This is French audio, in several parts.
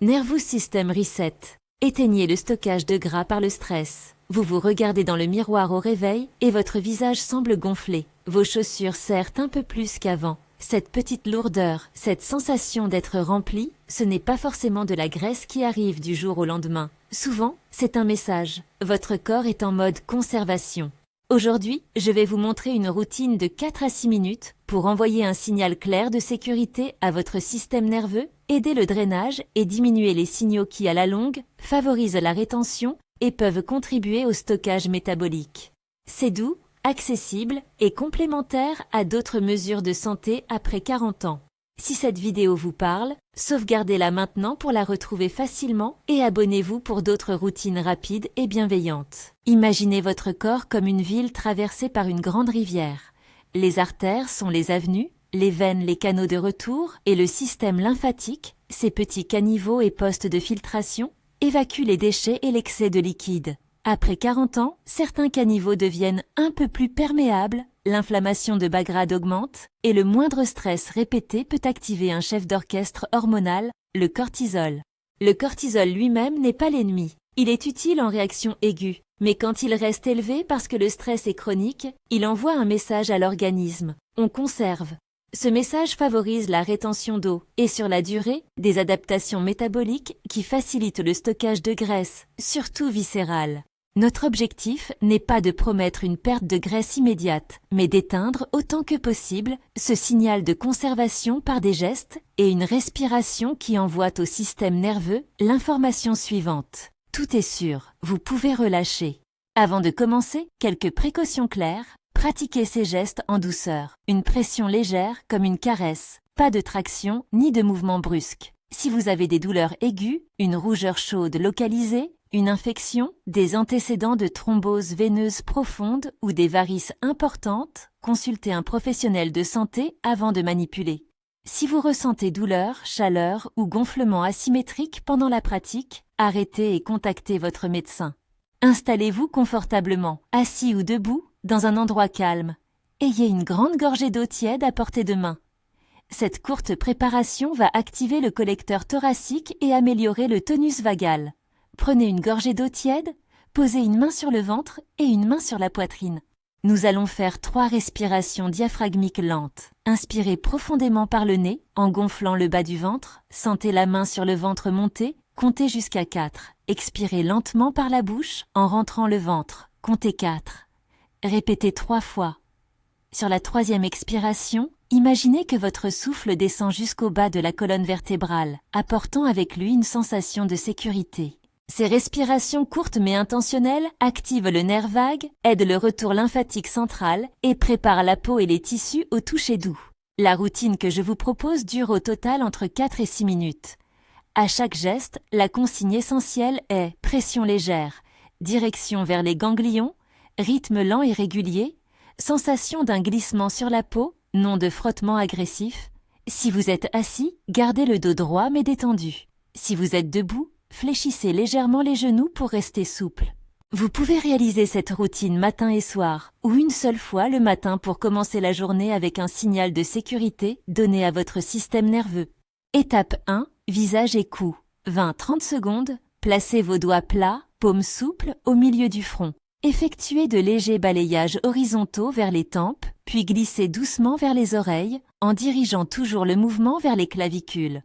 Nervous System Reset. Éteignez le stockage de gras par le stress. Vous vous regardez dans le miroir au réveil et votre visage semble gonfler. Vos chaussures serrent un peu plus qu'avant. Cette petite lourdeur, cette sensation d'être rempli, ce n'est pas forcément de la graisse qui arrive du jour au lendemain. Souvent, c'est un message. Votre corps est en mode conservation. Aujourd'hui, je vais vous montrer une routine de 4 à 6 minutes pour envoyer un signal clair de sécurité à votre système nerveux, aider le drainage et diminuer les signaux qui, à la longue, favorisent la rétention et peuvent contribuer au stockage métabolique. C'est doux, accessible et complémentaire à d'autres mesures de santé après 40 ans. Si cette vidéo vous parle, sauvegardez-la maintenant pour la retrouver facilement et abonnez-vous pour d'autres routines rapides et bienveillantes. Imaginez votre corps comme une ville traversée par une grande rivière. Les artères sont les avenues, les veines les canaux de retour et le système lymphatique, ces petits caniveaux et postes de filtration, évacue les déchets et l'excès de liquide. Après 40 ans, certains caniveaux deviennent un peu plus perméables, l'inflammation de bas grade augmente et le moindre stress répété peut activer un chef d'orchestre hormonal, le cortisol. Le cortisol lui-même n'est pas l'ennemi. Il est utile en réaction aiguë, mais quand il reste élevé parce que le stress est chronique, il envoie un message à l'organisme. On conserve. Ce message favorise la rétention d'eau et sur la durée, des adaptations métaboliques qui facilitent le stockage de graisse, surtout viscérale. Notre objectif n'est pas de promettre une perte de graisse immédiate, mais d'éteindre autant que possible ce signal de conservation par des gestes et une respiration qui envoient au système nerveux l'information suivante. Tout est sûr, vous pouvez relâcher. Avant de commencer, quelques précautions claires. Pratiquez ces gestes en douceur, une pression légère comme une caresse, pas de traction ni de mouvement brusque. Si vous avez des douleurs aiguës, une rougeur chaude localisée, une infection, des antécédents de thrombose veineuse profonde ou des varices importantes, consultez un professionnel de santé avant de manipuler. Si vous ressentez douleur, chaleur ou gonflement asymétrique pendant la pratique, arrêtez et contactez votre médecin. Installez-vous confortablement, assis ou debout, dans un endroit calme. Ayez une grande gorgée d'eau tiède à portée de main. Cette courte préparation va activer le collecteur thoracique et améliorer le tonus vagal. Prenez une gorgée d'eau tiède, posez une main sur le ventre et une main sur la poitrine. Nous allons faire 3 respirations diaphragmiques lentes. Inspirez profondément par le nez en gonflant le bas du ventre. Sentez la main sur le ventre monter. Comptez jusqu'à 4. Expirez lentement par la bouche en rentrant le ventre. Comptez 4. Répétez 3 fois. Sur la 3e expiration, imaginez que votre souffle descend jusqu'au bas de la colonne vertébrale, apportant avec lui une sensation de sécurité. Ces respirations courtes mais intentionnelles activent le nerf vague, aident le retour lymphatique central et préparent la peau et les tissus au toucher doux. La routine que je vous propose dure au total entre 4 et 6 minutes. À chaque geste, la consigne essentielle est pression légère, direction vers les ganglions, rythme lent et régulier, sensation d'un glissement sur la peau, non de frottement agressif. Si vous êtes assis, gardez le dos droit mais détendu. Si vous êtes debout, fléchissez légèrement les genoux pour rester souple. Vous pouvez réaliser cette routine matin et soir, ou une seule fois le matin pour commencer la journée avec un signal de sécurité donné à votre système nerveux. Étape 1, visage et cou. 20-30 secondes, placez vos doigts plats, paumes souples au milieu du front. Effectuez de légers balayages horizontaux vers les tempes, puis glissez doucement vers les oreilles, en dirigeant toujours le mouvement vers les clavicules.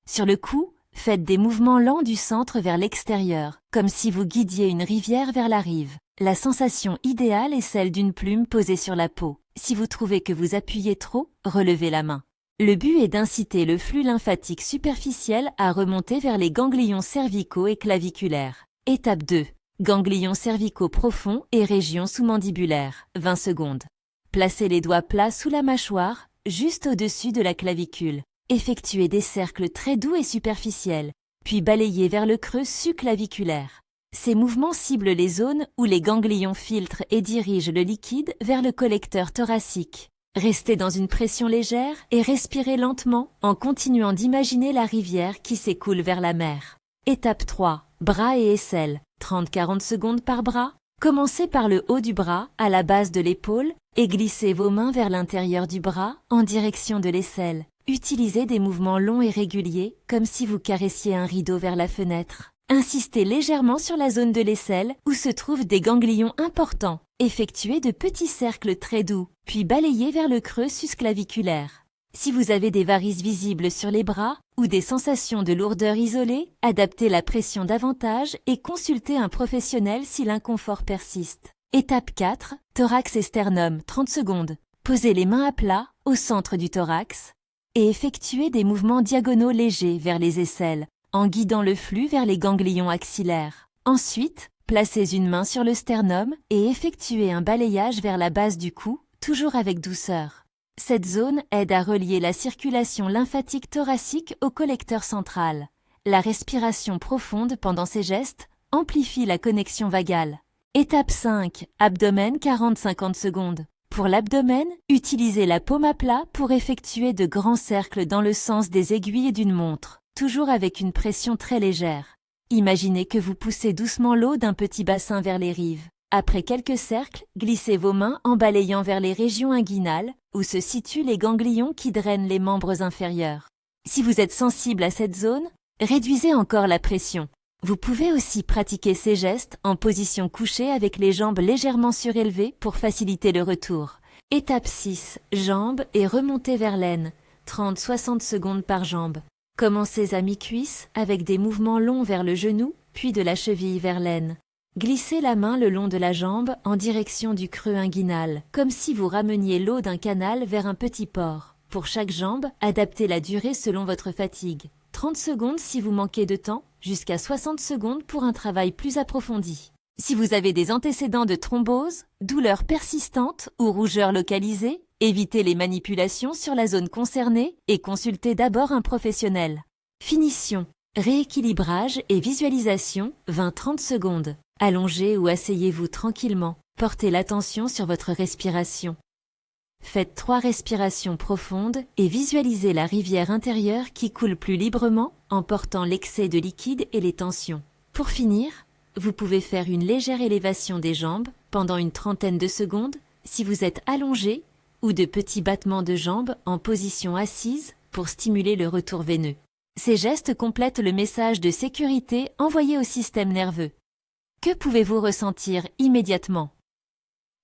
Sur le cou, faites des mouvements lents du centre vers l'extérieur, comme si vous guidiez une rivière vers la rive. La sensation idéale est celle d'une plume posée sur la peau. Si vous trouvez que vous appuyez trop, relevez la main. Le but est d'inciter le flux lymphatique superficiel à remonter vers les ganglions cervicaux et claviculaires. Étape 2. Ganglions cervicaux profonds et région sous-mandibulaire. 20 secondes. Placez les doigts plats sous la mâchoire, juste au-dessus de la clavicule. Effectuez des cercles très doux et superficiels, puis balayez vers le creux suclaviculaire. Ces mouvements ciblent les zones où les ganglions filtrent et dirigent le liquide vers le collecteur thoracique. Restez dans une pression légère et respirez lentement en continuant d'imaginer la rivière qui s'écoule vers la mer. Étape 3. Bras et aisselles. 30-40 secondes par bras. Commencez par le haut du bras, à la base de l'épaule, et glissez vos mains vers l'intérieur du bras en direction de l'aisselle. Utilisez des mouvements longs et réguliers, comme si vous caressiez un rideau vers la fenêtre. Insistez légèrement sur la zone de l'aisselle, où se trouvent des ganglions importants. Effectuez de petits cercles très doux, puis balayez vers le creux susclaviculaire. Si vous avez des varices visibles sur les bras ou des sensations de lourdeur isolées, adaptez la pression davantage et consultez un professionnel si l'inconfort persiste. Étape 4, thorax et sternum, 30 secondes. Posez les mains à plat, au centre du thorax, et effectuez des mouvements diagonaux légers vers les aisselles, en guidant le flux vers les ganglions axillaires. Ensuite, placez une main sur le sternum et effectuez un balayage vers la base du cou, toujours avec douceur. Cette zone aide à relier la circulation lymphatique thoracique au collecteur central. La respiration profonde pendant ces gestes amplifie la connexion vagale. Étape 5, abdomen 40-50 secondes. Pour l'abdomen, utilisez la paume à plat pour effectuer de grands cercles dans le sens des aiguilles d'une montre, toujours avec une pression très légère. Imaginez que vous poussez doucement l'eau d'un petit bassin vers les rives. Après quelques cercles, glissez vos mains en balayant vers les régions inguinales, où se situent les ganglions qui drainent les membres inférieurs. Si vous êtes sensible à cette zone, réduisez encore la pression. Vous pouvez aussi pratiquer ces gestes en position couchée avec les jambes légèrement surélevées pour faciliter le retour. Étape 6, jambes et remontez vers l'aine, 30-60 secondes par jambe. Commencez à mi-cuisse avec des mouvements longs vers le genou, puis de la cheville vers l'aine. Glissez la main le long de la jambe en direction du creux inguinal, comme si vous rameniez l'eau d'un canal vers un petit port. Pour chaque jambe, adaptez la durée selon votre fatigue. 30 secondes si vous manquez de temps, jusqu'à 60 secondes pour un travail plus approfondi. Si vous avez des antécédents de thrombose, douleurs persistantes ou rougeurs localisées, évitez les manipulations sur la zone concernée et consultez d'abord un professionnel. Finition. Rééquilibrage et visualisation, 20-30 secondes. Allongez ou asseyez-vous tranquillement. Portez l'attention sur votre respiration. Faites 3 respirations profondes et visualisez la rivière intérieure qui coule plus librement, emportant l'excès de liquide et les tensions. Pour finir, vous pouvez faire une légère élévation des jambes pendant une trentaine de secondes si vous êtes allongé ou de petits battements de jambes en position assise pour stimuler le retour veineux. Ces gestes complètent le message de sécurité envoyé au système nerveux. Que pouvez-vous ressentir immédiatement ?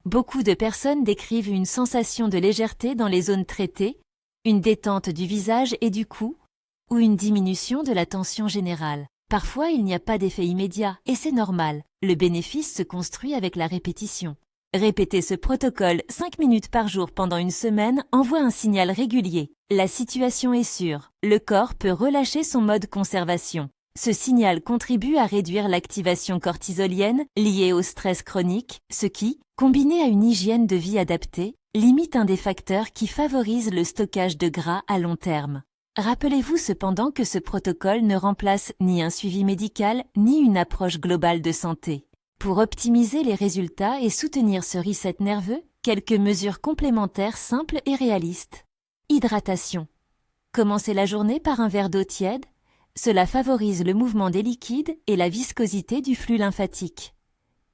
Beaucoup de personnes décrivent une sensation de légèreté dans les zones traitées, une détente du visage et du cou, ou une diminution de la tension générale. Parfois, il n'y a pas d'effet immédiat, et c'est normal. Le bénéfice se construit avec la répétition. Répéter ce protocole 5 minutes par jour pendant une semaine envoie un signal régulier. La situation est sûre. Le corps peut relâcher son mode conservation. Ce signal contribue à réduire l'activation cortisolienne liée au stress chronique, ce qui, combiné à une hygiène de vie adaptée, limite un des facteurs qui favorisent le stockage de gras à long terme. Rappelez-vous cependant que ce protocole ne remplace ni un suivi médical ni une approche globale de santé. Pour optimiser les résultats et soutenir ce reset nerveux, quelques mesures complémentaires simples et réalistes. Hydratation. Commencez la journée par un verre d'eau tiède. Cela favorise le mouvement des liquides et la viscosité du flux lymphatique.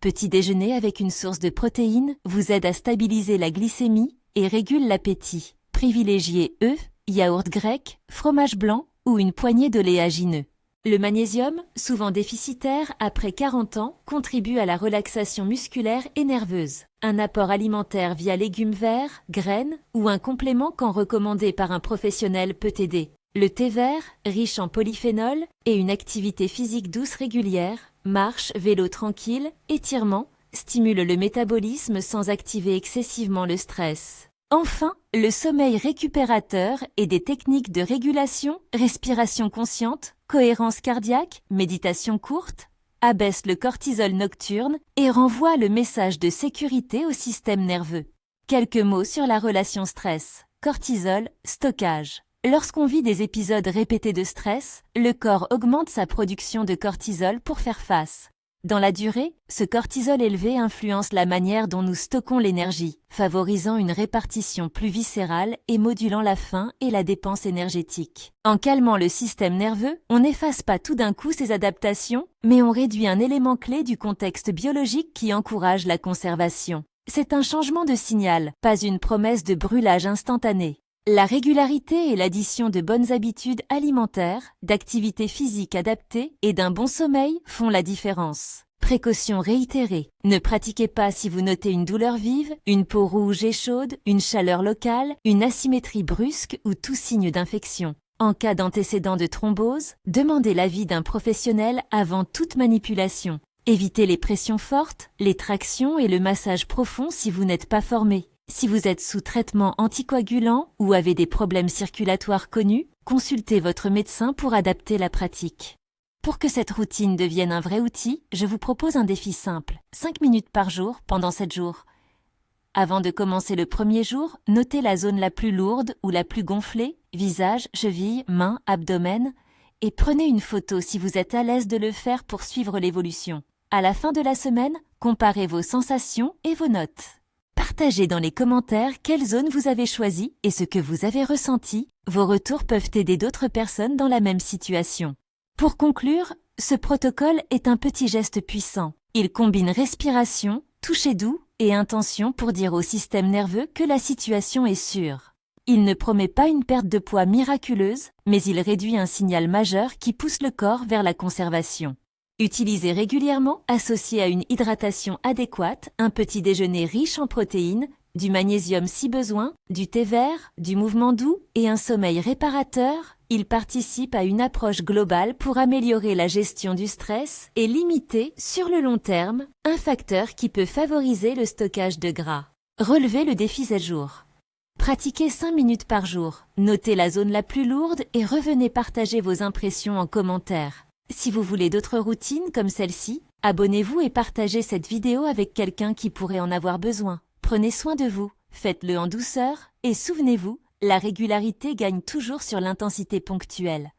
Petit déjeuner avec une source de protéines vous aide à stabiliser la glycémie et régule l'appétit. Privilégiez œufs, yaourt grec, fromage blanc ou une poignée d'oléagineux. Le magnésium, souvent déficitaire après 40 ans, contribue à la relaxation musculaire et nerveuse. Un apport alimentaire via légumes verts, graines ou un complément quand recommandé par un professionnel peut aider. Le thé vert, riche en polyphénol, et une activité physique douce régulière, marche, vélo tranquille, étirement, stimule le métabolisme sans activer excessivement le stress. Enfin, le sommeil récupérateur et des techniques de régulation, respiration consciente, cohérence cardiaque, méditation courte, abaisse le cortisol nocturne et renvoie le message de sécurité au système nerveux. Quelques mots sur la relation stress, cortisol, stockage. Lorsqu'on vit des épisodes répétés de stress, le corps augmente sa production de cortisol pour faire face. Dans la durée, ce cortisol élevé influence la manière dont nous stockons l'énergie, favorisant une répartition plus viscérale et modulant la faim et la dépense énergétique. En calmant le système nerveux, on n'efface pas tout d'un coup ces adaptations, mais on réduit un élément clé du contexte biologique qui encourage la conservation. C'est un changement de signal, pas une promesse de brûlage instantané. La régularité et l'addition de bonnes habitudes alimentaires, d'activités physiques adaptées et d'un bon sommeil font la différence. Précaution réitérée. Ne pratiquez pas si vous notez une douleur vive, une peau rouge et chaude, une chaleur locale, une asymétrie brusque ou tout signe d'infection. En cas d'antécédent de thrombose, demandez l'avis d'un professionnel avant toute manipulation. Évitez les pressions fortes, les tractions et le massage profond si vous n'êtes pas formé. Si vous êtes sous traitement anticoagulant ou avez des problèmes circulatoires connus, consultez votre médecin pour adapter la pratique. Pour que cette routine devienne un vrai outil, je vous propose un défi simple, 5 minutes par jour pendant 7 jours. Avant de commencer le premier jour, notez la zone la plus lourde ou la plus gonflée, visage, cheville, mains, abdomen, et prenez une photo si vous êtes à l'aise de le faire pour suivre l'évolution. À la fin de la semaine, comparez vos sensations et vos notes. Partagez dans les commentaires quelle zone vous avez choisie et ce que vous avez ressenti. Vos retours peuvent aider d'autres personnes dans la même situation. Pour conclure, ce protocole est un petit geste puissant. Il combine respiration, toucher doux et intention pour dire au système nerveux que la situation est sûre. Il ne promet pas une perte de poids miraculeuse, mais il réduit un signal majeur qui pousse le corps vers la conservation. Utilisez régulièrement, associé à une hydratation adéquate, un petit déjeuner riche en protéines, du magnésium si besoin, du thé vert, du mouvement doux et un sommeil réparateur, il participe à une approche globale pour améliorer la gestion du stress et limiter, sur le long terme, un facteur qui peut favoriser le stockage de gras. Relevez le défi 7 jours. Pratiquez 5 minutes par jour, notez la zone la plus lourde et revenez partager vos impressions en commentaire. Si vous voulez d'autres routines comme celle-ci, abonnez-vous et partagez cette vidéo avec quelqu'un qui pourrait en avoir besoin. Prenez soin de vous, faites-le en douceur et souvenez-vous, la régularité gagne toujours sur l'intensité ponctuelle.